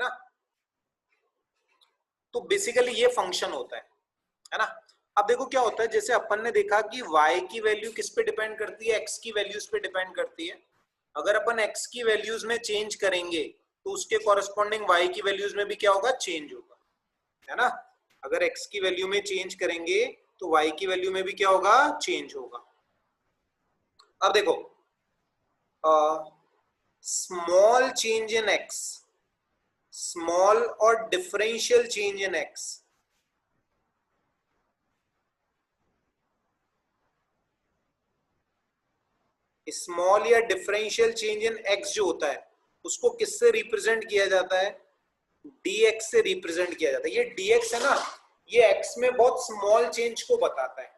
ना। तो बेसिकली ये फंक्शन होता है ना। अब देखो क्या होता है, जैसे अपन ने देखा कि y की वैल्यू किस पे डिपेंड करती है, x की वैल्यूज पे डिपेंड करती है। अगर अपन x की वैल्यूज में चेंज करेंगे तो उसके कॉरेस्पॉन्डिंग y की वैल्यूज में भी क्या होगा, चेंज होगा, है ना। अगर x की वैल्यू में चेंज करेंगे तो y की वैल्यू में भी क्या होगा, चेंज होगा। अब देखो small change in x, small और differential change in x, small या डिफरेंशियल चेंज इन x जो होता है उसको किससे रिप्रेजेंट किया जाता है, dx से रिप्रेजेंट किया जाता है। ये dx है ना, ये x में बहुत स्मॉल चेंज को बताता है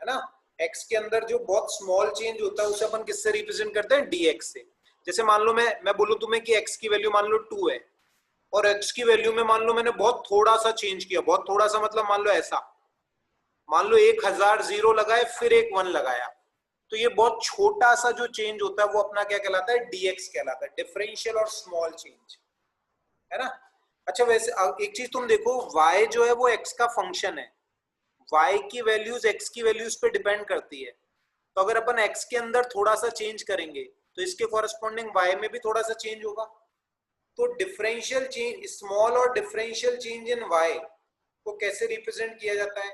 ना। x के अंदर जो बहुत स्मॉल चेंज होता है उसे अपन किससे रिप्रेजेंट करते हैं, dx से। जैसे मान लो मैं बोलूं तुम्हें कि x की वैल्यू मान लो 2 है और x की वैल्यू में मान लो मैंने बहुत थोड़ा सा चेंज किया, बहुत थोड़ा सा मतलब मान लो ऐसा, मान लो 1000 जीरो लगाए फिर एक 1 लगाया, तो ये बहुत छोटा सा जो चेंज होता है वो अपना क्या कहलाता है, dx कहलाता है, डिफरेंशियल और स्मॉल चेंज, है ना। अच्छा वैसे एक चीज तुम देखो, y जो है वो x का फंक्शन है, y की वैल्यूज x की वैल्यूज पे डिपेंड करती है। तो अगर अपन x के अंदर थोड़ा सा चेंज करेंगे तो इसके कॉरेस्पॉन्डिंग y में भी थोड़ा सा चेंज होगा। तो डिफरेंशियल चेंज, स्मॉल और डिफरेंशियल चेंज इन y को कैसे रिप्रेजेंट किया जाता है,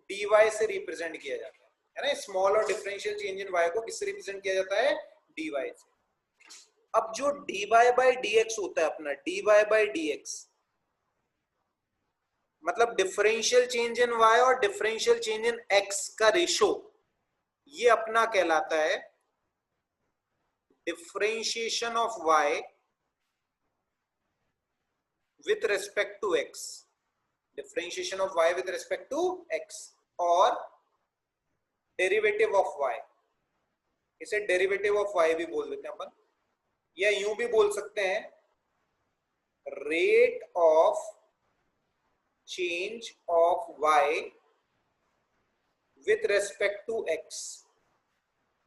dy से रिप्रेजेंट किया जाता है ना। स्मॉल और डिफरेंशियल चेंज इन y को किससे रिप्रेजेंट किया जाता है, dy से। अब जो dy by dx होता है अपना, dy by dx मतलब डिफरेंशियल चेंज इन y और डिफरेंशियल चेंज इन x का रेशो, ये अपना कहलाता है differentiation of y with respect to x, differentiation of y with respect to x और डेरिवेटिव ऑफ y, इसे डेरिवेटिव ऑफ y भी बोल देते हैं अपन, या यूं भी बोल सकते हैं rate of change of y with respect to x,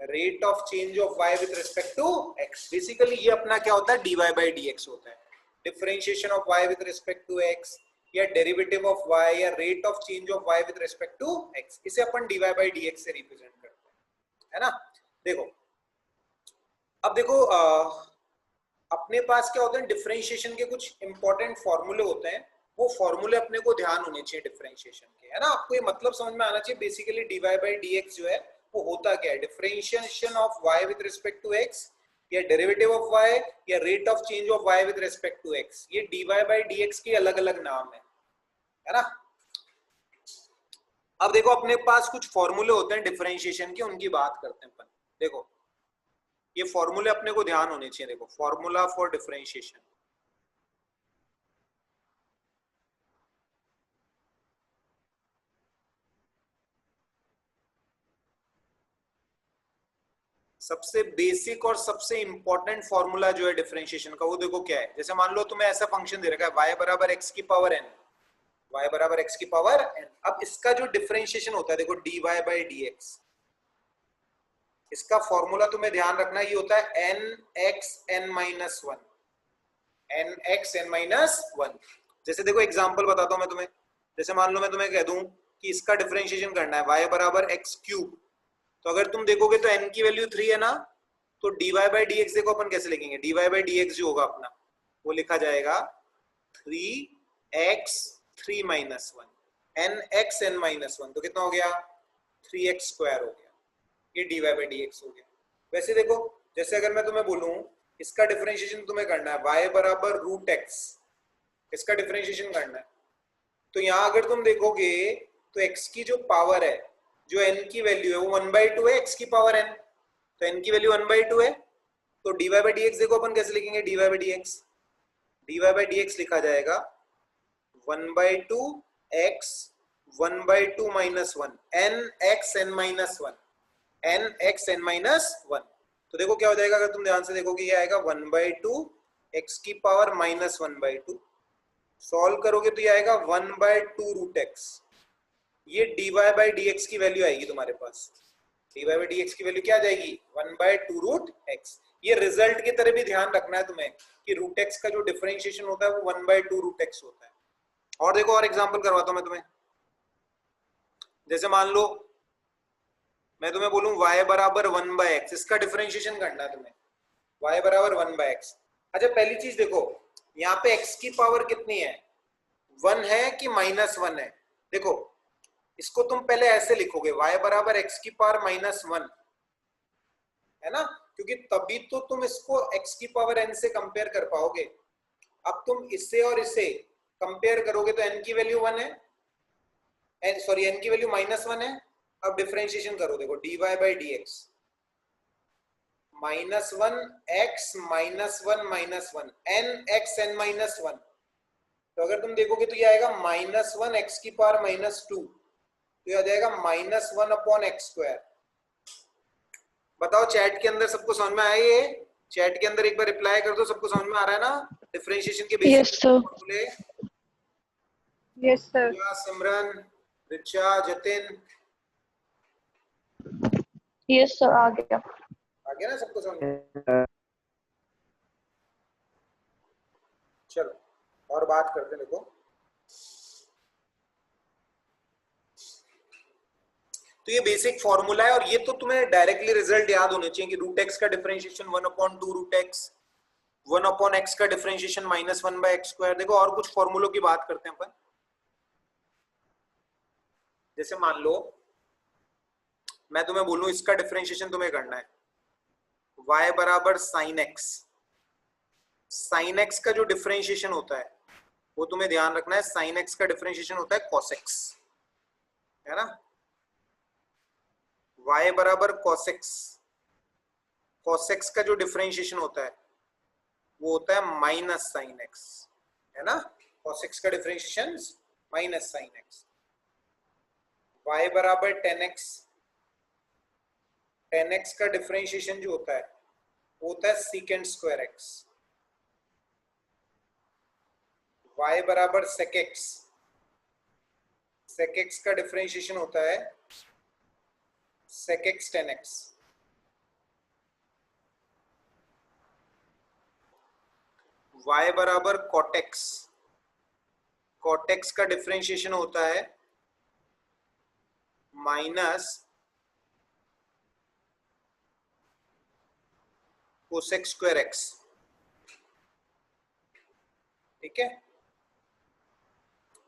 rate of change of y with respect to x। Basically ये अपना क्या होता है, dy by dx होता है, differentiation of y with respect to x या डेरिवेटिव ऑफ y या rate of change of y with respect to x, इसे अपन dy by dx से रिप्रेजेंट करते हैं, है ना। देखो अब देखो अपने पास क्या होता है, डिफरेंशिएशन के कुछ इंपॉर्टेंट फॉर्मूले होते हैं, वो फॉर्मूले अपने को ध्यान होने चाहिए डिफरेंशिएशन के, है ना। आपको ये मतलब समझ में आना चाहिए बेसिकली dy by dx जो है वो होता क्या है, differentiation of y with respect to x या डेरिवेटिव ऑफ y या rate of change of y with respect to x, ये dy by dx के अलग अलग नाम है ना। अब देखो अपने पास कुछ फॉर्मूले होते हैं डिफरेंशिएशन के, उनकी बात करते हैं अपन। देखो ये फॉर्मूले अपने को ध्यान होने चाहिए, देखो फॉर्मूला फॉर डिफरेंशिएशन, सबसे बेसिक और सबसे इंपॉर्टेंट फॉर्मूला जो है डिफरेंशिएशन का वो देखो क्या है। जैसे मान लो तुम्हें ऐसा फंक्शन दे रखा है y बराबर x की पावर n, y बराबर x की पावर n। अब इसका जो डिफरेंशिएशन होता है देखो dy by dx, इसका फॉर्मूला तुम्हें ध्यान रखना ये होता है nxn minus 1, nxn minus 1। जैसे देखो एग्जांपल बताता हूं मैं तुम्हें, जैसे मान लो मैं तुम्हें कह दूं कि इसका डिफरेंशिएशन करना है y बराबर x क्यूब, तो अगर तुम देखोगे तो n की वैल्यू 3 है ना, तो dy by dx देखो अपन कैसे लिखेंगे, dy by dx जो होगा अपना वो लिखा जाएगा 3x 3 minus 1 nxn minus 1, तो कितना हो गया 3x स्क्वायर हो गया, ये dy by dx हो गया। वैसे देखो जैसे अगर मैं तुम्हें बोलूं इसका डिफरेंशिएशन तुम्हें करना है y बराबर रूट x, इसका डिफरेंशिएशन करना है, तो यहां अगर तुम देखोगे तो x की जो पावर है, जो n की वैल्यू है वो 1/2 है x की पावर n, तो n की वैल्यू 1/2 है, तो dy by dx देखो अपन कैसे लिखेंगे, dy by dx, dy by dx लिखा जाएगा 1/2 x 1/2 minus 1 nxn minus 1 nxn minus 1। तो देखो क्या हो जाएगा, अगर तुम ध्यान से देखोगे ये आएगा 1/2 x की पावर माइनस 1/2, सॉल्व करोगे तो ये आएगा 1/2 रूट x, ये dy by dx की वैल्यू आएगी तुम्हारे पास, dy by dx की वैल्यू क्या आ जाएगी 1/2 रूट x। ये रिजल्ट की तरह भी ध्यान रखना है तुम्हें कि रूट एक्स का जो डिफरेंशिएशन होता है वो 1/2 रूट एक्स होता है। और देखो और एग्जांपल करवाता हूं मैं तुम्हें। जैसे मान लो मैं तुम्हें बोलूं y बराबर 1/x, इसका डिफरेंशिएशन करना है तुम्हें। y बराबर 1/x। अच्छा पहली चीज देखो, यहाँ पे x की पावर कितनी है, 1 है कि -1 है। देखो इसको तुम पहले ऐसे लिखोगे y बराबर x की पावर -1, है ना, क्योंकि तभी तो तुम इसको x की पावर n से कंपेयर कर पाओगे। अब तुम इससे और इसे कंपेयर करोगे तो n की वैल्यू 1 है, n की वैल्यू -1 है। अब डिफरेंशिएशन करो, देखो dy by d x, -1 x -1 -1 n x n -1। तो अगर तुम देखोगे तो ये आएगा -1 x की पावर -2, तो ये आ जाएगा -1/x²। बताओ चैट के अंदर सबको समझ में आया ये? चैट के अंदर एक बार रिप्लाई कर दो, सबको समझ में आ रहा है ना डिफरेंशिएशन के बेसिक फॉर्मूले? Yes sir. Simran, Richa, Jatin, yes sir, आ गया ना सबको समझ में? चलो और बात करते हैं। देखो तो ये बेसिक फॉर्मूला है और ये तो तुम्हें डायरेक्टली रिजल्ट याद होने चाहिए कि रूट एक्स का डिफरेंशिएशन 1/2 रूट एक्स, 1/x का डिफरेंशिएशन -1/x²। देखो और कुछ फॉर्मूलों की बात करते हैं अपन। जैसे मान लो मैं तुम्हें बोलूं इसका डिफरेंशिएशन तुम्हें करना है, y बराबर साइन एक्स। साइन एक्स का जो डिफरेंशिएशन होता है वो तुम्हें ध्यान रखना है, साइन एक्स का डिफरेंशिएशन होता है cos x, है ना। y बराबर cos x, cos x का जो डिफरेंशिएशन होता है वो होता है माइनस साइन एक्स, है ना। cos x का differentiation minus sine x. y बराबर tan x, tan x का डिफरेंशिएशन जो होता है वो होता है secant स्क्वायर x। y बराबर sec x, sec x का डिफरेंशिएशन होता है sec x tan x। y बराबर cot x, cot x का डिफरेंशिएशन होता है माइनस cosec स्क्वायर x। ठीक है,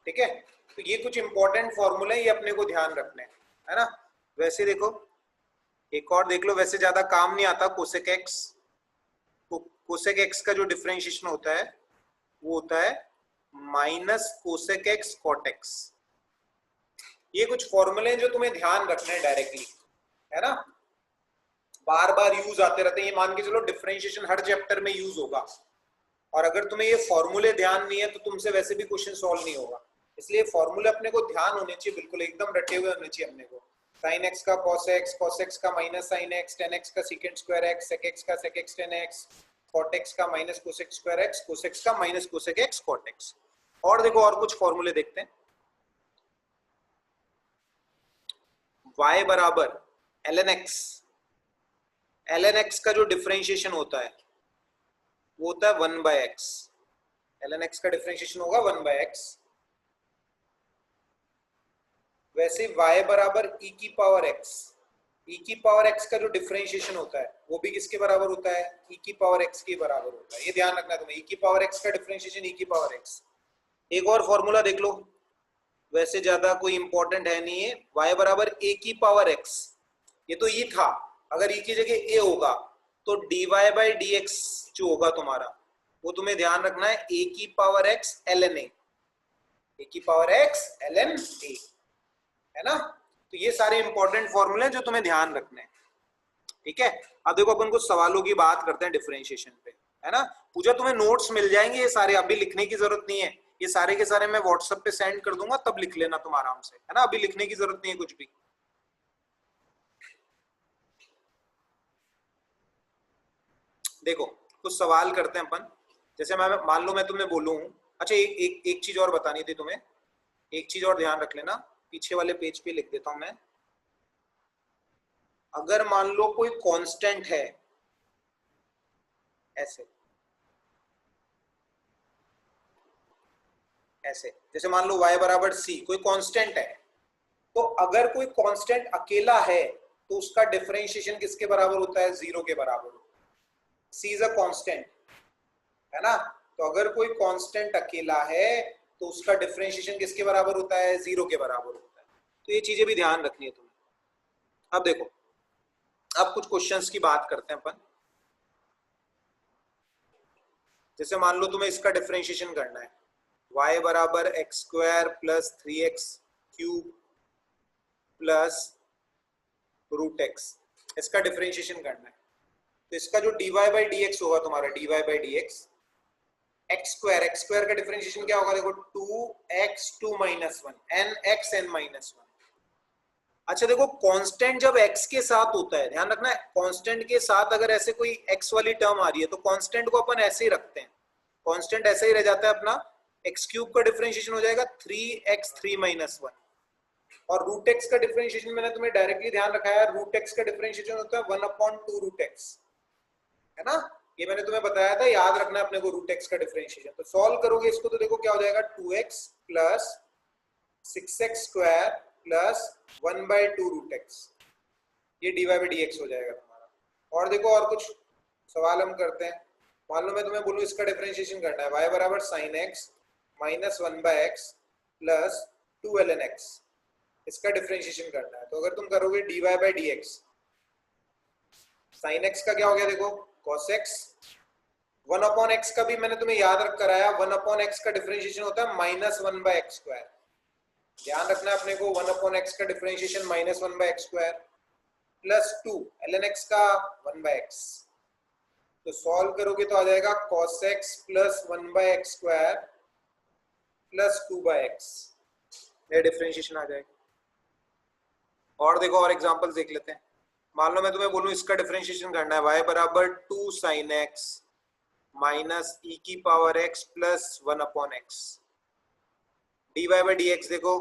ठीक है। तो ये कुछ इंपॉर्टेंट फॉर्मूले ये अपने को ध्यान रखने हैं, है ना। वैसे देखो एक और देख लो, वैसे ज्यादा काम नहीं आता कोसेक एक्स। कोसेक एक्स का जो डिफरेंशिएशन होता है वो होता है minus cosec x cot x. ये कुछ फॉर्मूले हैं जो तुम्हें ध्यान रखने हैं डायरेक्टली, है ना, बार बार यूज आते रहते हैं। ये मान के चलो डिफरेंशिएशन हर चैप्टर में यूज होगा, और अगर तुम्हें ये फॉर्मूले ध्यान नहीं है तो तुमसे वैसे भी क्वेश्चन सॉल्व नहीं होगा। इसलिए फॉर्मूले अपने को ध्यान होने चाहिए, बिल्कुल एकदम रटे हुए होने चाहिए अपने को। साइन एक्स का cos x का minus sine x, tan x का secant square x, sec x का sec x tan x, cot x का minus cosec square x, cos x का minus cosec x cot x। और देखो और कुछ फॉर्मूले देखते हैं। y बराबर ln x, ln x का जो डिफरेंशिएशन होता है वो होता है 1/x। ln x का डिफरेंशिएशन होगा 1/x। वैसे y बराबर e की पावर x, e की पावर x का जो डिफरेंशिएशन होता है वो भी किसके बराबर होता है, e की पावर x के बराबर होता है। ये ध्यान रखना तुम्हें, e की पावर x का डिफरेंशिएशन e की पावर x। एक और फॉर्मूला देख लो, वैसे ज्यादा कोई इंपॉर्टेंट है नहीं है, y बराबर a की पावर x। ये तो e था, अगर e की जगह a होगा तो dy बाई डी एक्स जो होगा तुम्हारा वो तुम्हें ध्यान रखना है a की power x ln a, a की पावर x ln a, है ना। तो ये सारे इंपॉर्टेंट फॉर्मूले जो तुम्हें ध्यान रखने हैं, ठीक है। अब देखो अपन कुछ सवालों की बात करते हैं डिफरेंशिएशन पे, है ना। पूजा तुम्हें नोट्स मिल जाएंगे, ये सारे अभी लिखने की जरूरत नहीं है, ये सारे के सारे मैं व्हाट्सएप पे सेंड कर दूंगा, तब लिख लेना तुम आराम से, है ना। अभी लिखने की जरूरत नहीं है कुछ भी। देखो कुछ सवाल करते हैं अपन। जैसे मैं मान लो मैं तुम्हें बोलूं, अच्छा एक चीज और बतानी थी तुम्हें, एक चीज और ध्यान रख लेना, पीछे वाले पेज पे लिख देता हूं मैं। अगर मान लो कोई कांस्टेंट है, ऐसे ऐसे, जैसे मान लो y बराबर c, कोई कांस्टेंट है, तो अगर कोई कांस्टेंट अकेला है तो उसका डिफरेंशिएशन किसके बराबर होता है? 0 के बराबर। c इज अ कांस्टेंट, है ना? तो अगर कोई कांस्टेंट अकेला है तो उसका डिफरेंशिएशन किसके बराबर होता है? 0 के बराबर होता है। तो ये चीजें भी ध्यान रखनी है तुम्हें। अब देखो, अब कुछ क्वेश्चंस की बात करते हैं अपन। जैसे मान लो तुम्हें इसका डिफरेंशिएशन करना है, y बराबर x square plus 3x cube plus root x, इसका डिफरेंशिएशन करना है। तो इसका जो dy बाई डी एक्स होगा तुम्हारा, dy by d x, x square का डिफरेंशिएशन क्या होगा? देखो 2x2 minus 1 nx n minus 1। अच्छा देखो, कांस्टेंट जब x के साथ होता है, ध्यान रखना है, कांस्टेंट के साथ अगर ऐसे कोई x वाली टर्म आ रही है तो कांस्टेंट को अपन ऐसे ही रखते हैं, कांस्टेंट ऐसे ही रह जाता है अपना। एक्स क्यूब का डिफरेंशिएशन हो जाएगा 3x3 माइनस 1, और रूट एक्स का डिफरेंशिएशन मैंने तुम्हें डायरेक्टली ध्यान रखाया, रूट एक्स का डिफरेंशिएशन होता है 1/2 रूट एक्स, है ना? ये मैंने तुम्हें बताया था, याद रखना है अपने को रूट एक्स का डिफरेंशिएशन। तो सॉल्व करोगे इसको तो देखो क्या हो जाएगा, 2x plus 6x square plus 1/2 root x, ये dy बाई डी एक्स हो जाएगा तुम्हारा। और देखो और कुछ सवाल हम करते हैं। मान लो मैं तुम्हें बोलूं इसका डिफरेंशिएशन करना है, y बराबर sine x minus 1/x plus 2ln x, इसका डिफरेंशिएशन करना है। तो अगर तुम करोगे dy by d x, sine x का क्या हो गया देखो, cos x, 1/x का भी मैंने तुम्हें याद रख कराया, 1/x का डिफरेंशिएशन होता है माइनस 1/x स्क्वायर। ध्यान रखना है अपने को, 1/x का differentiation minus 1/x square plus 2 ln x का 1/x। तो सॉल्व करोगे तो आ जाएगा cos x plus 1/x square plus 2/x, ये डिफरेंशिएशन आ जाएगा। और देखो और एग्जांपल्स देख लेते हैं। मान लो मैं तुम्हें बोलूं इसका डिफरेंशिएशन करना है, y बराबर 2 sin x माइनस e की power x plus 1/x, dy by d x देखो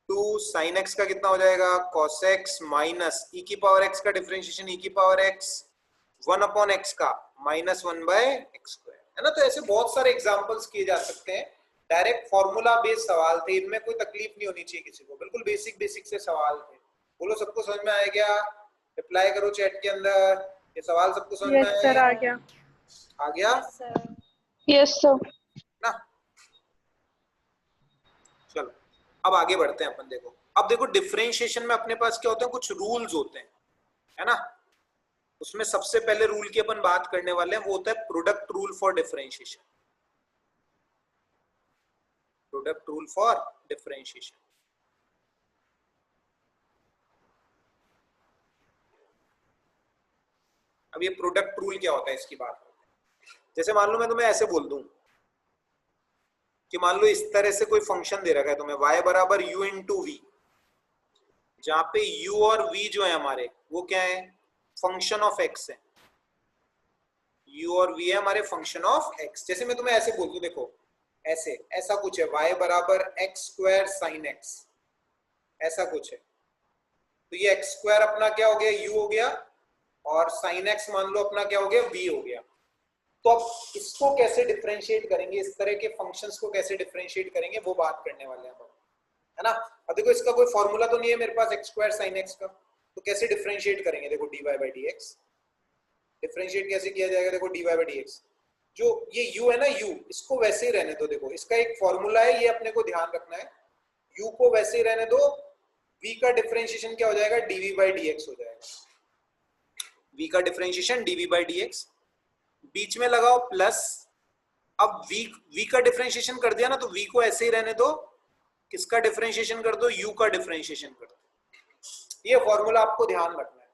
2 sin x का कितना हो जाएगा, cos x माइनस e की पावर x का डिफरेंशिएशन e की पावर x 1/x का माइनस 1/x स्क्वायर, है ना? तो ऐसे बहुत सारे एग्जांपल्स किए जा सकते हैं। डायरेक्ट फॉर्मूला बेस्ड सवाल थे, इनमें कोई तकलीफ नहीं होनी चाहिए किसी को, बिल्कुल बेसिक से सवाल थे। बोलो सबको समझ में आ गया? रिप्लाई करो चैट के अंदर, ये सवाल सबको समझ में यस सर, आ गया। आ गया यस सर। ना? चलो अब आगे बढ़ते हैं अपन। देखो अब देखो, डिफरेंशिएशन में अपने पास क्या होते हैं, कुछ रूल्स होते हैं, है ना? उसमें सबसे पहले रूल की अपन बात करने वाले हैं, वो होता है product rule for differentiation. Product rule for differentiation. अब ये प्रोडक्ट रूल क्या होता है, इसकी बात करते हैं। जैसे मान लो मैं तुम्हें ऐसे बोल दूं कि मान लो इस तरह से कोई फंक्शन दे रखा है तुम्हें, y बराबर u इंटू वी, जहां पे u और v जो है हमारे, वो क्या है, फंक्शन ऑफ x है। u और v है हमारे फंक्शन ऑफ x। जैसे मैं तुम्हें ऐसे बोल दूं, देखो ऐसे, ऐसा कुछ है, y बराबर एक्स स्क्वायर साइन x, ऐसा कुछ है। तो ये एक्स स्क्वायर अपना क्या हो गया, u हो गया, और साइन x मान लो अपना क्या हो गया, v हो गया। तो अब इसको कैसे डिफरेंशिएट करेंगे, इस तरह के फंक्शंस को कैसे डिफरेंशिएट करेंगे, वो बात करने वाले हैं, है ना? अब देखो इसका कोई फॉर्मूला तो नहीं है मेरे पास एक्स स्क्वायर साइन एक्स का, तो कैसे डिफरेंशिएट करेंगे? देखो dy by d x, differentiate कैसे किया जाएगा? देखो dy बाई डी एक्स, जो ये u है ना, u इसको वैसे ही रहने दो। देखो इसका एक फॉर्मूला है, ये अपने को ध्यान रखना है, u को वैसे ही रहने दो, v का डिफरेंशिएशन क्या हो जाएगा, dv बाई डी एक्स हो जाएगा। v का differentiation dv by d x, बीच में लगाओ प्लस। अब v का डिफरेंशिएशन कर दिया ना, तो v को ऐसे ही रहने दो, किसका डिफरेंशिएशन कर दो, u का डिफरेंशिएशन कर दो। ये फॉर्मूला आपको ध्यान रखना है।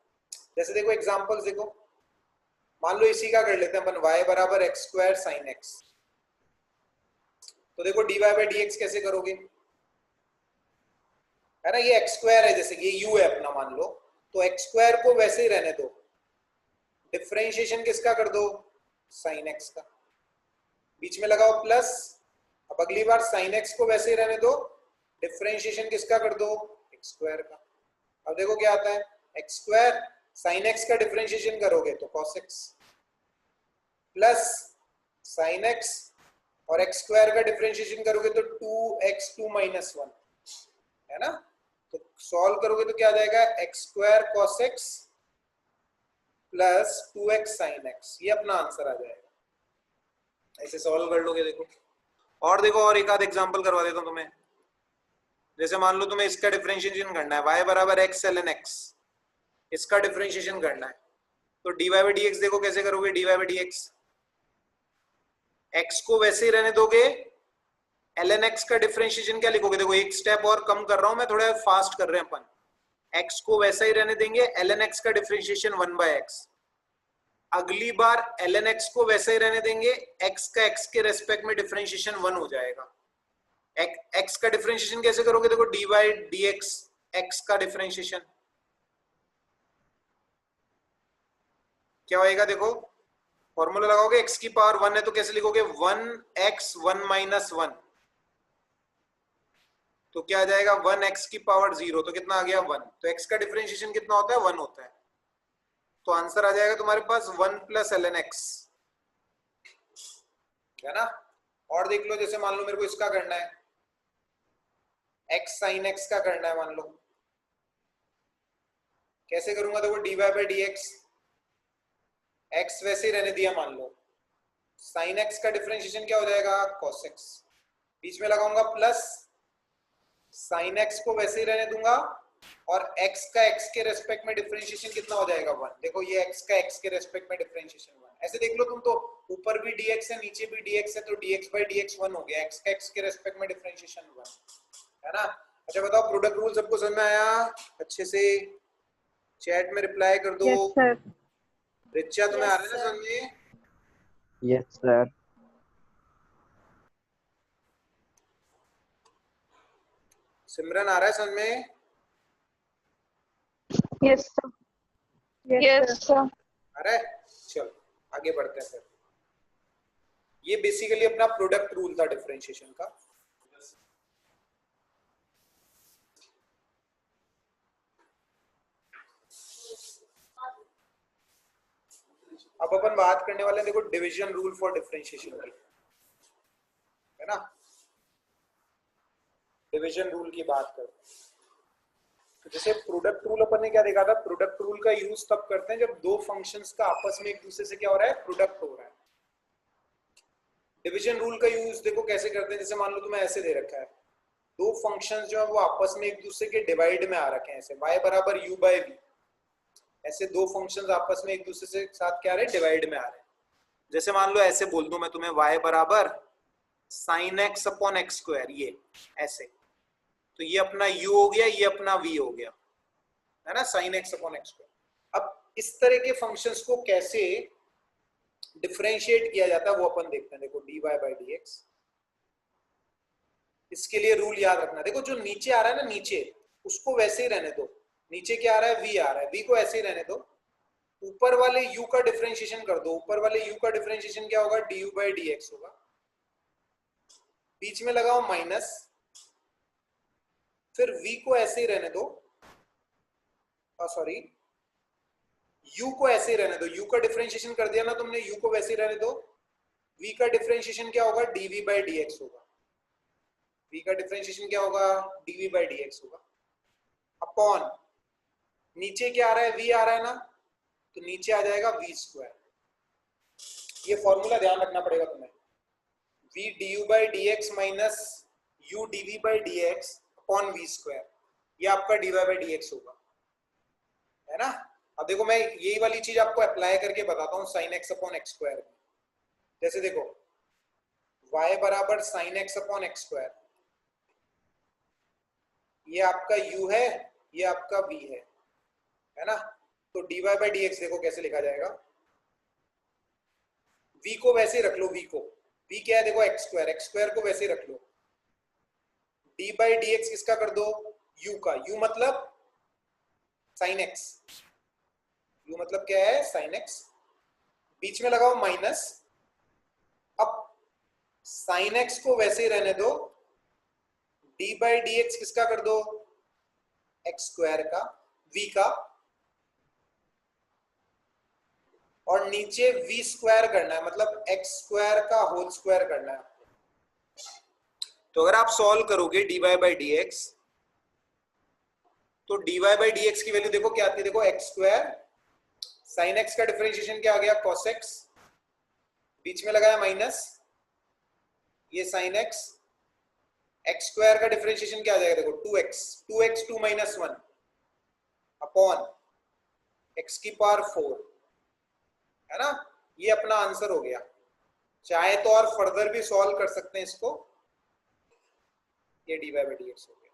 जैसे देखो एग्जांपल्स देखो, मान लो इसी का कर लेते हैं अपन, y बराबर एक्स स्क्वायर साइन एक्स। तो देखो dy बाई डी एक्स कैसे करोगे, है ना? ये एक्स स्क्वायर है, जैसे ये u है अपना मान लो, तो एक्स स्क्वायर को वैसे ही रहने दो, डिफरेंशिएशन किसका कर दो, साइन एक्स का, बीच में लगाओ प्लस। अब अगली बार साइन एक्स को वैसे ही रहने दो, डिफरेंशिएशन किसका कर दो, एक्स स्क्वायर का। अब देखो क्या आता है, एक्स स्क्वायर साइन एक्स का डिफरेंशिएशन करोगे तो cos x, plus sine x और एक्स स्क्वायर का डिफरेंशिएशन करोगे तो 2x2 माइनस 1 है ना। तो सॉल्व करोगे तो क्या आ जाएगा, x square cos x plus 2x sine x, ये अपना आंसर आ जाएगा। ऐसे सॉल्व कर लोगे। देखो और देखो, और एक आध एग्जांपल करवा देता हूं तुम्हें। जैसे मान लो तुम्हें इसका डिफरेंशिएशन करना है, y बराबर x ln x, इसका डिफरेंशिएशन करना है, तो dy बाई डी एक्स देखो कैसे करोगे। dy by d x, x को वैसे ही रहने दोगे, ln x का डिफरेंशिएशन क्या लिखोगे। देखो एक स्टेप और कम कर रहा हूं मैं, थोड़ा फास्ट कर रहे हैं अपन। x को वैसा ही रहने देंगे, ln x का डिफरेंशिएशन 1 बाय x। अगली बार ln x को वैसे ही रहने देंगे, x का x के रेस्पेक्ट में डिफरेंशिएशन 1 हो जाएगा। x का डिफरेंशिएशन कैसे करोगे, देखो dy by d x, x का डिफरेंशिएशन क्या होएगा। देखो फॉर्मूला लगाओगे, x की पावर 1 है तो कैसे लिखोगे, 1x 1 माइनस 1, तो क्या आ जाएगा 1x की पावर 0, तो कितना आ गया 1। तो x का डिफरेंशिएशन कितना होता है, 1 होता है। तो आंसर आ जाएगा तुम्हारे पास 1 प्लस ln x, है ना। और देख लो, जैसे मान लो मेरे को इसका करना है, x साइन x का करना है, मान लो कैसे करूंगा। देखो dy by d x, x वैसे ही रहने दिया मान लो, साइन x का डिफरेंशिएशन क्या हो जाएगा, cos x, बीच में लगाऊंगा प्लस, साइन x को वैसे ही रहने दूंगा, और x का x के रेस्पेक्ट में डिफरेंशिएशन कितना हो जाएगा 1। देखो ये x का x के रेस्पेक्ट में डिफरेंशिएशन 1, ऐसे देख लो तुम, तो ऊपर भी dx है नीचे भी dx है, तो dx बाई dx 1 हो गया, x का x के रेस्पेक्ट में डिफरेंशिएशन 1, है ना। अच्छा बताओ, प्रोडक्ट रूल सबको समझ में आया अच्छे से, चैट में रिप्लाई कर दो। Yes sir. रिचा तुम्हें आ रहा है ना समझ में? Yes sir. सिमरन आ रहा है समझ में? Yes sir. Yes sir. आ रहा है, चलो आगे बढ़ते हैं फिर। ये बेसिकली अपना प्रोडक्ट रूल था डिफरेंशिएशन का। अब अपन बात करने वाले हैं, देखो डिवीजन रूल फॉर डिफरेंशिएशन की, है ना। डिवीजन रूल की बात करते हैं, तो जैसे प्रोडक्ट रूल अपन ने क्या देखा था, प्रोडक्ट रूल का यूज तब करते हैं जब दो फंक्शंस का आपस में एक दूसरे से क्या हो रहा है, प्रोडक्ट हो रहा है। डिवीजन रूल का यूज देखो कैसे करते हैं, जैसे मान लो तुम्हें ऐसे दे रखा है, दो फंक्शंस जो है वो आपस में एक दूसरे के डिवाइड में आ रखे हैं, ऐसे y बराबर u बाई v, ऐसे दो फंक्शंस आपस में एक दूसरे से साथ क्या आ रहे हैं, डिवाइड में आ रहे हैं। जैसे मान लो ऐसे बोल दूं मैं तुम्हें, y बराबर sine x upon x square, ये ऐसे, तो ये अपना u हो गया, ये अपना v हो गया, है ना, sine x upon x square. अब इस तरह के फंक्शंस को कैसे डिफरेंशिएट किया जाता है वो अपन देखते हैं। देखो dy बाई डी एक्स, इसके लिए रूल याद रखना। देखो जो नीचे आ रहा है ना, नीचे उसको वैसे ही रहने दो, नीचे क्या आ रहा है, v आ रहा है, v को ऐसे ही रहने दो। ऊपर वाले u का डिफरेंशिएशन कर दो, ऊपर वाले u का डिफरेंशिएशन क्या होगा, du बाई डी एक्स होगा, बीच में लगाओ माइनस, फिर v को ऐसे ही रहने दो, सॉरी u को ऐसे ही रहने दो, u का डिफरेंशिएशन कर दिया ना तुमने, u को वैसे ही रहने दो, v का डिफरेंशिएशन क्या होगा, dv बाई डी एक्स होगा, v का डिफरेंशिएशन क्या होगा, dv बाई डी एक्स होगा, अपॉन नीचे क्या आ रहा है, v आ रहा है ना, तो नीचे आ जाएगा v स्क्वायर। ये फॉर्मूला ध्यान रखना पड़ेगा तुम्हें, v du by d x minus u dv by d x upon v square, ये आपका dy बाई डी एक्स होगा, है ना। अब देखो मैं यही वाली चीज आपको अप्लाई करके बताता हूँ sine x upon x square. जैसे देखो y बराबर sine x upon x square, ये आपका u है, ये आपका v है ना। तो dy बाई डी एक्स देखो कैसे लिखा जाएगा, v को वैसे रख लो, v को, v क्या है देखो एक्स स्क्वायर को वैसे रख लो, डी बाई डी एक्स किसका कर दो, u का, u मतलब साइन एक्स, u मतलब क्या है, साइन एक्स, बीच में लगाओ माइनस, अब साइन एक्स को वैसे ही रहने दो, डी बाई डी एक्स किसका कर दो, एक्स स्क्वायर का, v का, और नीचे v स्क्वायर करना है, मतलब x स्क्वायर का होल स्क्वायर करना है। तो अगर आप सॉल्व करोगे dy बाई डी एक्स, तो dy बाई डी एक्स की वैल्यू देखो क्या आती है, देखो x स्क्वायर, साइन x का डिफरेंशिएशन क्या आ गया cos x, बीच में लगाया माइनस, ये साइन x, x स्क्वायर का डिफरेंशिएशन क्या आ जाएगा, देखो 2x 2 माइनस 1 अपॉन x की पावर 4, है ना। ये अपना आंसर हो गया। चाहे तो और फर्दर भी सॉल्व कर सकते हैं इसको, ये dy बाई डी एक्स हो गया।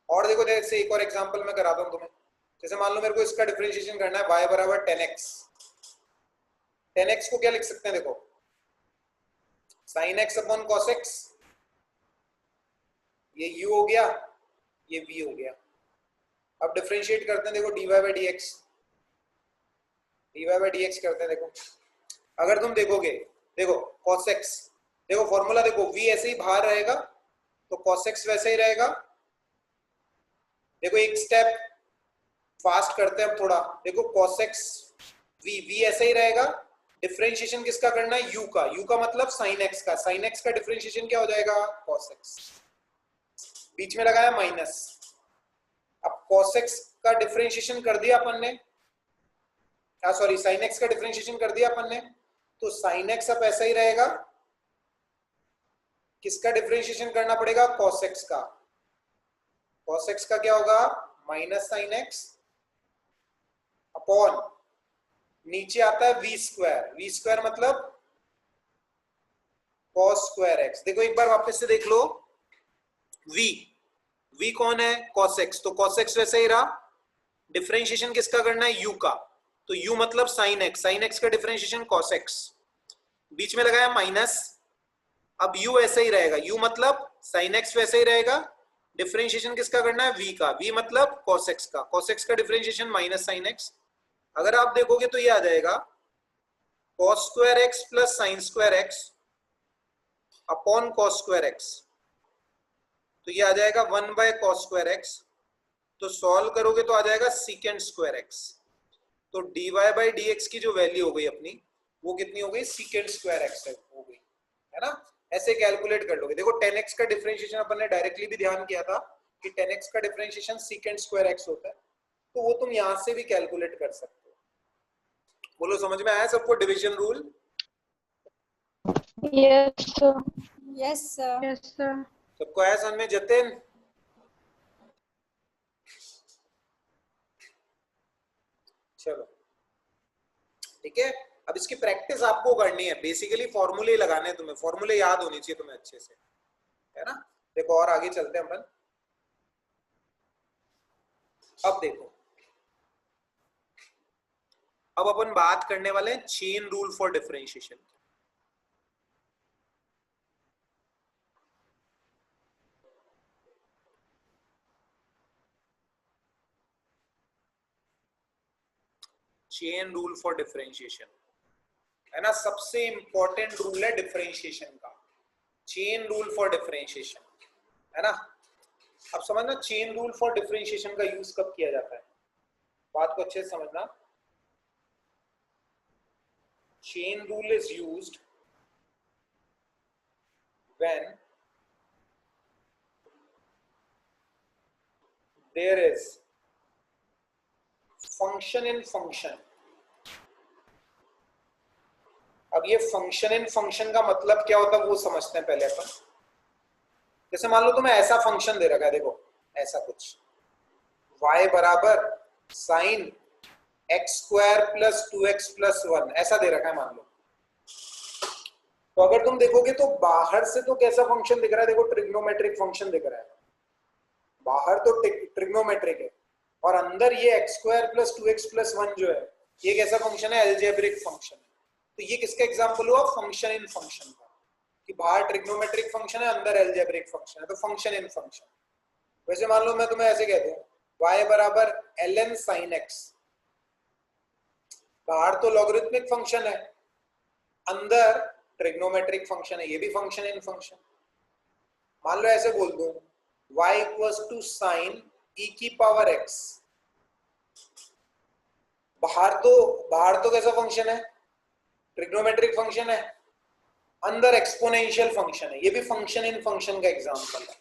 और देखो जैसे एक और एग्जांपल मैं कराता हूं तुम्हें, जैसे मान लो मेरे को इसका डिफरेंशिएशन करना है y बराबर 10x, 10x को क्या लिख सकते हैं, देखो sin x upon cos x, ये u हो गया, ये v हो गया। अब डिफरेंशिएट करते हैं, देखो dy by d x, dy by d x करते हैं। देखो अगर तुम देखोगे, देखो cos x, देखो फॉर्मूला देखो, v ऐसे ही बाहर रहेगा तो cos x वैसे ही रहेगा। देखो एक स्टेप फास्ट करते हैं अब थोड़ा, देखो cos x v ऐसे ही रहेगा। डिफरेंशिएशन किसका करना है, u का मतलब sin x का, sin x का डिफरेंशिएशन क्या हो जाएगा cos x, बीच में लगाया माइनस। अब cos x का डिफरेंशिएशन कर दिया अपन ने, सॉरी sin x का डिफरेंशिएशन कर दिया अपन ने, तो sin x अब ऐसा ही रहेगा। किसका डिफरेंशिएशन करना पड़ेगा, cos x का, cos x का क्या होगा माइनस sin x अपॉन, नीचे आता है v स्क्वायर मतलब cos स्क्वायर x। देखो एक बार वापस से देख लो, v कौन है cos x, तो cos x वैसे ही रहा। डिफरेंशिएशन किसका करना है, u का, तो u मतलब sin x का डिफरेंशिएशन cos x, बीच में लगाया माइनस। अब u ऐसे ही रहेगा, u मतलब sin x वैसे ही रहेगा। डिफरेंशिएशन किसका करना है, v का, v मतलब cos x का डिफरेंशिएशन माइनस sin x। अगर आप देखोगे तो ये आ जाएगा cos square x plus sine square x upon cos square x, तो ये आ जाएगा 1 बाय cos स्क्वायर x। तो सॉल्व करोगे तो आ जाएगा सीकेंड स्क्वायर x। तो dy बाई डी एक्स की जो वैल्यू हो गई अपनी, वो कितनी हो गई, सीकेंड स्क्वायर x हो गई, है ना। ऐसे कैलकुलेट कर लोगे। देखो 10x का डिफरेंशिएशन अपन ने डायरेक्टली भी ध्यान किया था कि 10x का डिफरेंशिएशन सीकेंड स्क्वायर x होता है, तो वो तुम यहां से भी कैलकुलेट कर सकते हो। बोलो समझ में आया सबको division rule? Yes, sir. Yes, sir. Yes, sir. सबको आया समझ में? जतिन, चलो ठीक है। अब इसकी प्रैक्टिस आपको करनी है, बेसिकली फॉर्मूले लगाने हैं तुम्हें, फॉर्मूले याद होनी चाहिए तुम्हें अच्छे से, है ना। देखो और आगे चलते हैं अपन। अब देखो, अब अपन बात करने वाले हैं chain rule for differentiation. Chain rule for differentiation, है ना, सबसे इंपॉर्टेंट रूल है डिफरेंशिएशन का, चेन रूल फॉर डिफरेंशिएशन, है ना। अब समझना चेन रूल फॉर डिफरेंशिएशन का यूज कब किया जाता है, बात को अच्छे से समझना। Chain rule is used when there is function in function. अब ये फंक्शन इन फंक्शन का मतलब क्या होता है वो समझते हैं पहले अपन। जैसे मान लो तुम्हें ऐसा फंक्शन दे रखा है, देखो ऐसा कुछ, y बराबर sine x square plus 2x plus 1, ऐसा दे रखा है मान लो। तो अगर तुम देखोगे तो बाहर से तो कैसा फंक्शन दिख रहा है, देखो ट्रिग्नोमेट्रिक फंक्शन दिख रहा है, बाहर तो ट्रिग्नोमेट्रिक है, और अंदर ये x square plus 2x plus 1 जो है, ये कैसा फंक्शन है, एल्जेब्रिक फंक्शन है। तो ये किसका एग्जांपल हुआ, फंक्शन इन फंक्शन का, कि बाहर ट्रिग्नोमेट्रिक फंक्शन है, अंदर एल्जेब्रिक फंक्शन है, तो फंक्शन इन फंक्शन। वैसे मान लो मैं तुम्हें ऐसे कह दूं y बराबर ln sin x, बाहर तो लॉगरिथमिक फंक्शन है, अंदर ट्रिग्नोमेट्रिक फंक्शन है, ये भी फंक्शन इन फंक्शन। मान लो ऐसे बोल दूं y equals to sine e की पावर x, बाहर तो कैसा फंक्शन है, ट्रिग्नोमेट्रिक फंक्शन है, अंदर एक्सपोनेंशियल फंक्शन है, ये भी फंक्शन इन फंक्शन का एग्जांपल है।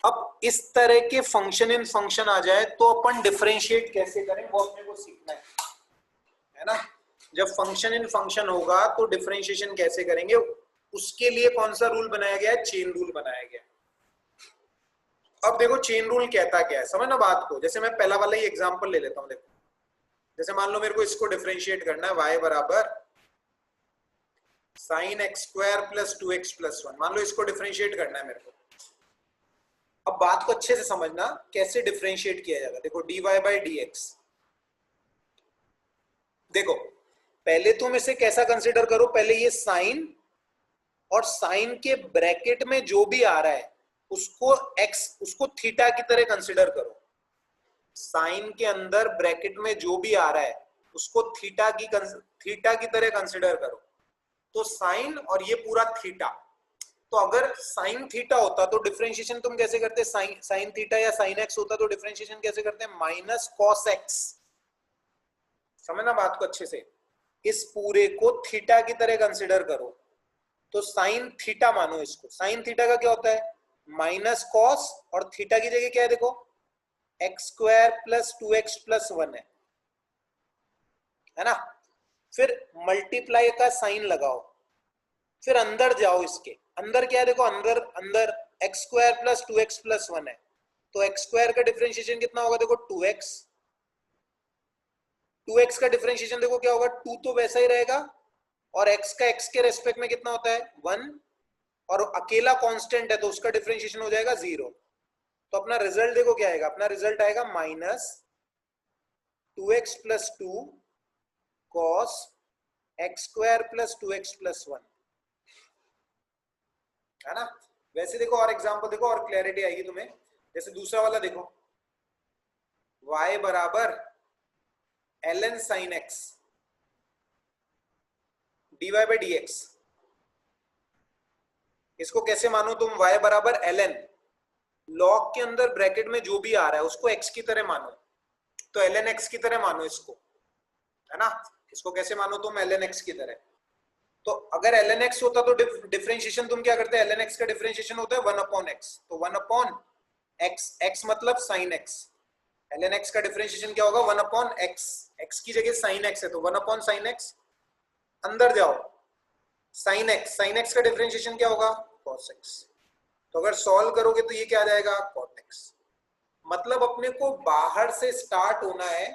अब इस तरह के फंक्शन इन फंक्शन आ जाए तो अपन डिफरेंशिएट कैसे करें वो अपने को सीखना है ना। जब फंक्शन इन फंक्शन होगा तो डिफरेंशिएशन कैसे करेंगे, उसके लिए कौन सा रूल बनाया गया है, चेन रूल बनाया गया है। अब देखो चेन रूल कहता क्या है, समझना बात को। जैसे मैं पहला वाला ही एग्जांपल ले लेता हूं, देखो जैसे मान लो मेरे को इसको डिफरेंशिएट करना है, y बराबर sin x square plus 2x plus 1, मान लो इसको डिफरेंशिएट करना है मेरे को। अब बात को अच्छे से समझना कैसे डिफरेंशिएट किया जाता है। देखो dy बाई dx, देखो पहले तुम इसे कैसा कंसिडर करो, पहले ये साइन और साइन के ब्रैकेट में जो भी आ रहा है उसको x, उसको थीटा की तरह कंसिडर करो। साइन के अंदर ब्रैकेट में जो भी आ रहा है उसको थीटा की तरह कंसिडर करो। तो साइन और ये पूरा थीटा, तो अगर साइन थीटा होता तो डिफरेंशिएशन तुम कैसे करते, साइन थीटा या साइन एक्स होता तो डिफरेंशिएशन कैसे करते हैं, माइनस कॉस एक्स। समझना बात को अच्छे से, इस पूरे को थीटा की तरह कंसिडर करो तो साइन थीटा मानो इसको। साइन थीटा का क्या होता है, माइनस कॉस, और थीटा की जगह क्या है, देखो x square plus 2x plus 1 है ना। फिर मल्टीप्लाई का साइन लगाओ, फिर अंदर जाओ, इसके अंदर क्या है, देखो अंदर x square plus 2x plus 1 है, तो एक्स स्क्वायर का डिफरेंशिएशन कितना होगा, देखो 2x। 2x का डिफरेंशिएशन देखो क्या होगा, 2 तो वैसा ही रहेगा, और x का x के रेस्पेक्ट में कितना होता है 1, और अकेला कांस्टेंट है तो उसका डिफरेंशिएशन हो जाएगा 0। तो अपना रिजल्ट देखो क्या आएगा, अपना रिजल्ट आएगा minus 2x plus 2 cos x square plus 2x plus 1, है ना। वैसे देखो और एग्जांपल देखो और क्लैरिटी आएगी तुम्हें। जैसे दूसरा वाला देखो, y बराबर ln sin x dy by dx, इसको कैसे मानो तुम, y बराबर ln, लॉग के अंदर ब्रैकेट में जो भी आ रहा है उसको x की तरह मानो, तो ln x की तरह मानो इसको, है ना। इसको कैसे मानो तुम, ln x की तरह। तो अगर ln x होता तो डिफरेंशिएशन तुम क्या करते हैं, ln x का डिफरेंशिएशन होता है 1 अपॉन x, तो 1 अपॉन x, x मतलब sin x, ln x का डिफरेंशिएशन क्या होगा 1 अपॉन x, x की जगह sin x है तो 1 अपॉन sin x। अंदर जाओ, sin x का डिफरेंशिएशन क्या होगा cos x, तो अगर सॉल्व करोगे तो ये क्या आ जाएगा cot x। मतलब अपने को बाहर से स्टार्ट होना है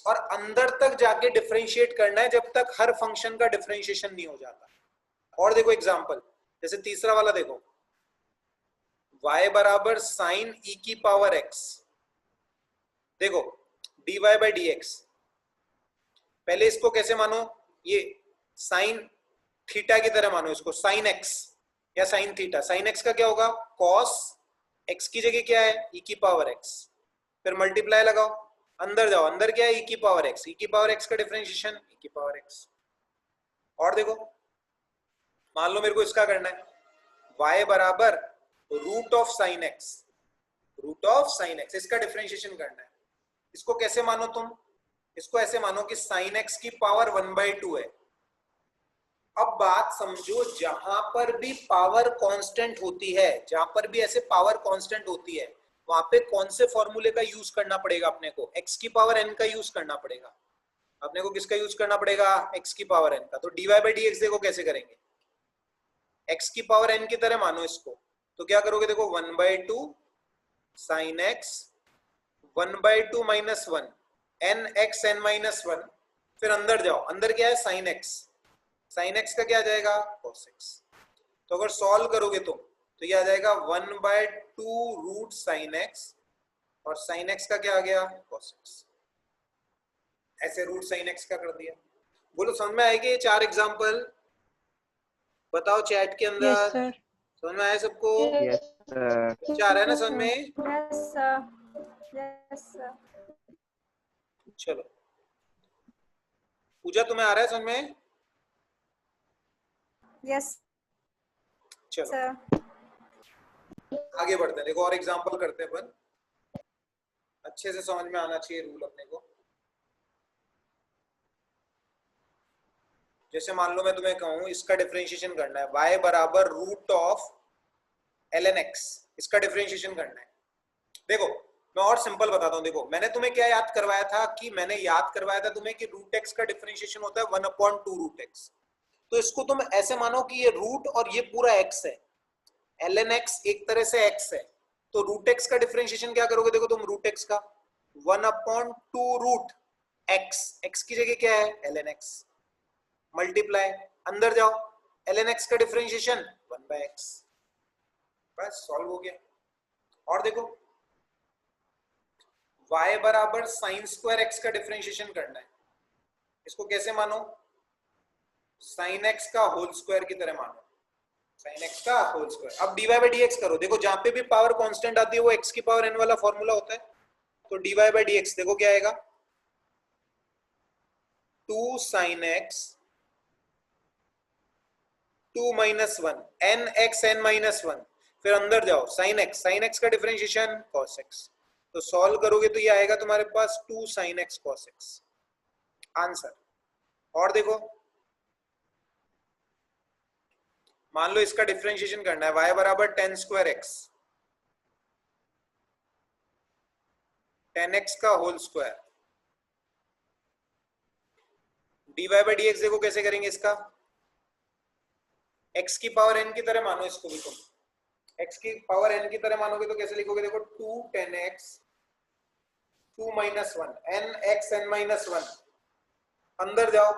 और अंदर तक जाके डिफरेंशिएट करना है जब तक हर फंक्शन का डिफरेंशिएशन नहीं हो जाता। और देखो एग्जांपल, जैसे तीसरा वाला देखो, y बराबर साइन e की पावर x, देखो dy बाई dx, पहले इसको कैसे मानो, ये साइन थीटा की तरह मानो इसको, साइन x या साइन थीटा। साइन x का क्या होगा cos x की जगह क्या है e की पावर x, फिर मल्टीप्लाई लगाओ, अंदर जाओ, अंदर क्या है e की पावर x, e की पावर x का डिफरेंशिएशन e की पावर x। और देखो मान लो मेरे को इसका करना है, y बराबर root of sine x, root of sine x, इसका डिफरेंशिएशन करना है। इसको कैसे मानो तुम, इसको ऐसे मानो कि साइन x की पावर 1/2 है। अब बात समझो, जहां पर भी पावर कांस्टेंट होती है, जहां पर भी ऐसे पावर कांस्टेंट होती है, वहां पे कौन से फॉर्मूले का यूज करना पड़ेगा अपने को, x की पावर n का यूज करना पड़ेगा। अपने को किसका यूज करना पड़ेगा, x की पावर n का। तो dy बाई dx देखो कैसे करेंगे, x की पावर n की तरह मानो इसको, तो क्या करोगे, देखो 1/2 sin x 1/2 minus 1 n x n minus 1, फिर अंदर जाओ, अंदर क्या है sin x, sin x का क्या आ जाएगा cos x। तो अगर सॉल्व करोगे तो ये आ जाएगा 1/2 रूट sin x, और sin x का क्या आ गया cos x। ऐसे रूट sin x का कर दिया। बोलो समझ में आएगी ये 4 एग्जांपल, बताओ चैट के अंदर। Yes, sir. समझ में आया सबको, Yes, sir. अच्छा आ रहा है ना समझ में। Yes, sir. Yes, sir. चलो पूजा तुम्हें आ रहा है समझ में, Yes, चलो sir. आगे बढ़ते हैं। देखो और एग्जांपल करते हैं अपन, अच्छे से समझ में आना चाहिए रूल अपने को। जैसे मान लो मैं तुम्हें कहूं इसका डिफरेंशिएशन करना है, y बराबर रूट ऑफ ln x, इसका डिफरेंशिएशन करना है। देखो मैं और सिंपल बताता हूं, देखो मैंने तुम्हें क्या याद करवाया था कि मैंने याद करवाया था तुम्हें कि रूट x का डिफरेंशिएशन होता है 1/2 रूट x। तो इसको तुम ऐसे मानो कि ये रूट और ये पूरा x है, ln x एक तरह से x है, तो रूट x का डिफरेंशिएशन क्या करोगे, देखो तुम रूट x का 1/2 रूट x, x की जगह क्या है ln x, मल्टीप्लाई, अंदर जाओ, ln x का डिफरेंशिएशन 1/x, बस सॉल्व हो गया। और देखो y बराबर साइन स्क्वायर x का डिफरेंशिएशन करना है, इसको कैसे मानो, साइन x का होल स्क्वायर की तरह मानो, साइन x का होल स्क्वायर। अब dy बाई dx करो, देखो जहां पे भी पावर कांस्टेंट आती है वो x की पावर n वाला फॉर्मूला होता है, तो dy बाई dx देखो क्या आएगा, 2 sin x 2 minus 1 n x n minus 1, फिर अंदर जाओ sin x का डिफरेंशिएशन cos x, तो सॉल्व करोगे तो ये आएगा तुम्हारे पास 2 sin x cos x, answer. और देखो मान लो इसका डिफरेंशिएशन करना है, y बराबर tan स्क्वायर x 10x का whole square, dy by dx देखो कैसे करेंगे इसका, x की पावर n की तरह मानो इसको भी, तुम x की पावर n की तरह मानोगे तो कैसे लिखोगे, देखो 2 10x 2 minus 1 n x n minus 1, अंदर जाओ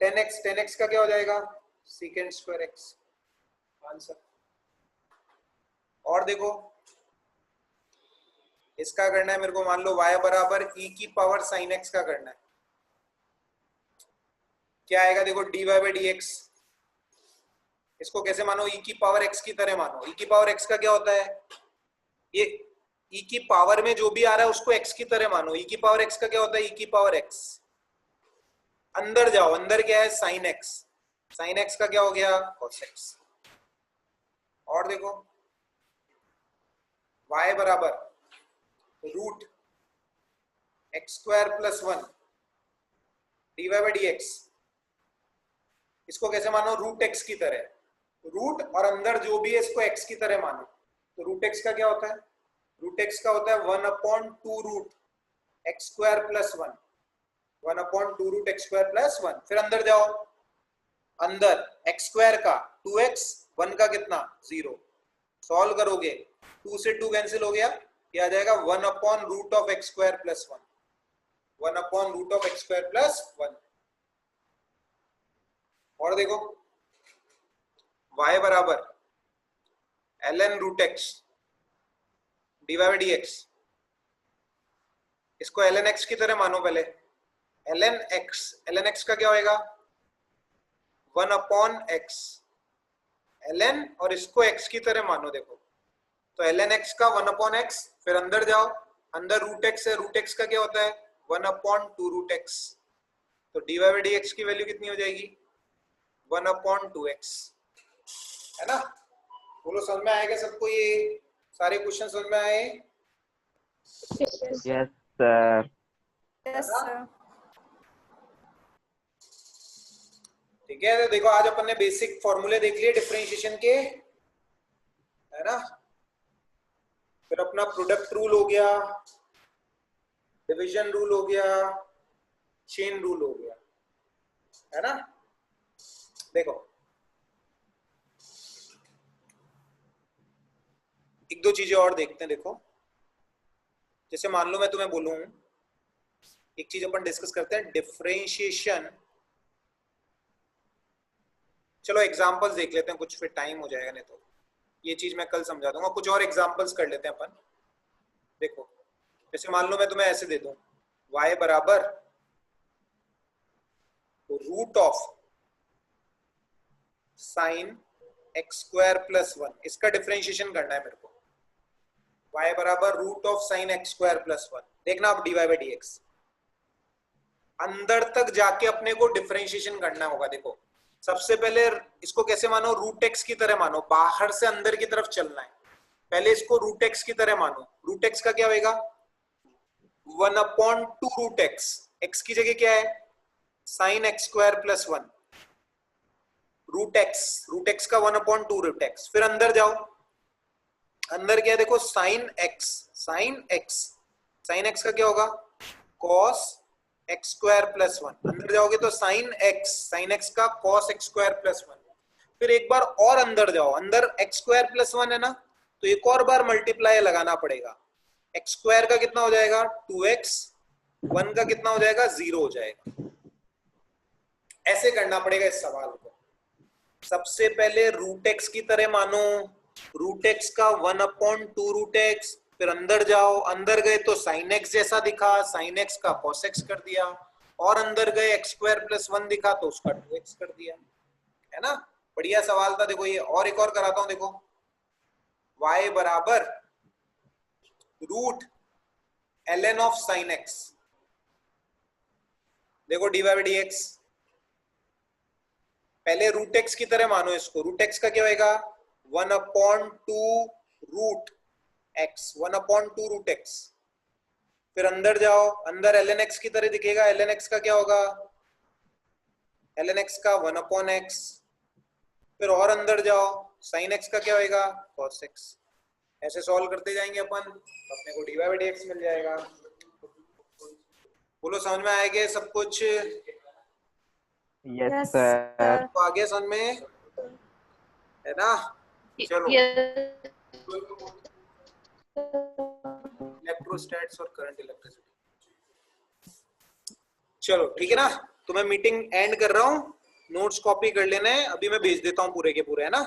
10x का क्या हो जाएगा secant स्क्वायर x, आंसर। और देखो इसका करना है मेरे को, मान लो y बराबर e की पावर sin x का करना है, क्या आएगा देखो dy बाई dx, इसको कैसे मानो, e की पावर x की तरह मानो, e की पावर x का क्या होता है, ये e की पावर में जो भी आ रहा है उसको x की तरह मानो, e की पावर x का क्या होता है e की पावर x, अंदर जाओ, अंदर क्या है sin x का क्या हो गया cos x। और देखो y बराबर root x square plus 1 dy by dx, इसको कैसे मानो रूट x की तरह, रूट और अंदर जो भी है इसको x की तरह मानो, तो रूट x का क्या होता है, रूट x का होता है 1/2 root x square plus 1, 1/2 root x square plus 1, फिर अंदर जाओ, अंदर x स्क्वायर का 2x 1 का कितना 0, सॉल्व करोगे 2 से 2 कैंसिल हो गया, ये आ जाएगा 1/रूट ऑफ x स्क्वायर प्लस 1, 1/रूट ऑफ x स्क्वायर प्लस 1। और देखो y बराबर ln root x dy by dx, इसको ln x की तरह मानो, पहले ln x का क्या होएगा 1/x ln, और इसको x की तरह मानो, देखो तो ln x का 1/x, फिर अंदर जाओ, अंदर रूट x है, रूट x का क्या होता है 1/2 रूट x, तो dy बाई dx की वैल्यू कितनी हो जाएगी 1/2x, है ना। बोलो समझ में आएगा सबको, ये सारे क्वेश्चन समझ में आए, Yes, sir. Yes, sir. ठीक है। तो देखो आज अपन ने बेसिक फॉर्मूले देख लिए डिफरेंशिएशन के, है ना। फिर अपना प्रोडक्ट रूल हो गया, डिवीजन रूल हो गया, चेन रूल हो गया, है ना। देखो एक दो चीजें और देखते हैं। देखो जैसे मान लो मैं तुम्हें बोलूं, एक चीज अपन डिस्कस करते हैं, डिफरेंशिएशन। चलो एग्जांपल्स देख लेते हैं कुछ, फिर टाइम हो जाएगा, नहीं तो ये चीज मैं कल समझा दूंगा। कुछ और एग्जांपल्स कर लेते हैं अपन। देखो जैसे मान लो मैं तुम्हें ऐसे दे दूं, y बराबर root of sine x square plus 1, इसका डिफरेंशिएशन करना है मेरे को। y बराबर root of sine x square plus 1, देखना आप dy बाई dx, अंदर तक जाके अपने को डिफरेंशिएशन करना होगा। देखो सबसे पहले इसको कैसे मानो, रूट x की तरह मानो, बाहर से अंदर की तरफ चलना है। पहले इसको रूट x की तरह मानो, रूट x का क्या होगा 1/2 रूट x, x की जगह क्या है sine x square plus 1, root x का 1/2 रूट एक्स। फिर अंदर जाओ, अंदर क्या है देखो, साइन एक्स का क्या होगा, कॉस एक्स स्क्वायर प्लस 1। अंदर जाओगे तो साइन एक्स का कॉस एक्स स्क्वायर प्लस 1। फिर एक बार और अंदर जाओ, अंदर एक्स स्क्वायर प्लस 1 है ना, तो एक और बार मल्टीप्लाई लगाना पड़ेगा। एक्स स्क्वायर का कितना हो जाएगा 2x, 1 का कितना हो जाएगा 0 हो जाएगा। ऐसे करना पड़ेगा इस सवाल को। सबसे पहले रूट एक्स की तरह मानो, रूट एक्स का 1/2 रूट एक्स। फिर अंदर जाओ, अंदर गए तो साइन एक्स जैसा दिखा, साइन एक्स का कॉस एक्स कर दिया। और अंदर गए एक्स स्क्वायर प्लस 1 दिखा तो उसका 2x कर दिया, है ना। बढ़िया सवाल था। देखो ये और एक और कराता हूं, देखो y बराबर root ln of sine x. देखो dy बाई dx, पहले रूट एक्स की तरह मानो इसको। रूट एक्स का क्या होगा 1/2 रूट एक्स, 1/2 रूट एक्स। फिर अंदर जाओ, अंदर ln x की तरह दिखेगा। ln x का क्या होगा, ln x का 1/x। फिर और अंदर जाओ, sin x का क्या होगा cos x। ऐसे सॉल्व करते जाएंगे अपन, अपने को dy बाई dx मिल जाएगा। बोलो समझ में आएगा सब कुछ? Yes, Yes, sir. sir. तो आगे समझ में है ना। चलो इलेक्ट्रोस्टैट्स और करंट इलेक्ट्रिसिटी। चलो ठीक है ना, तो मैं मीटिंग एंड कर रहा हूँ। नोट्स कॉपी कर लेना है, अभी मैं भेज देता हूँ पूरे के पूरे, है ना।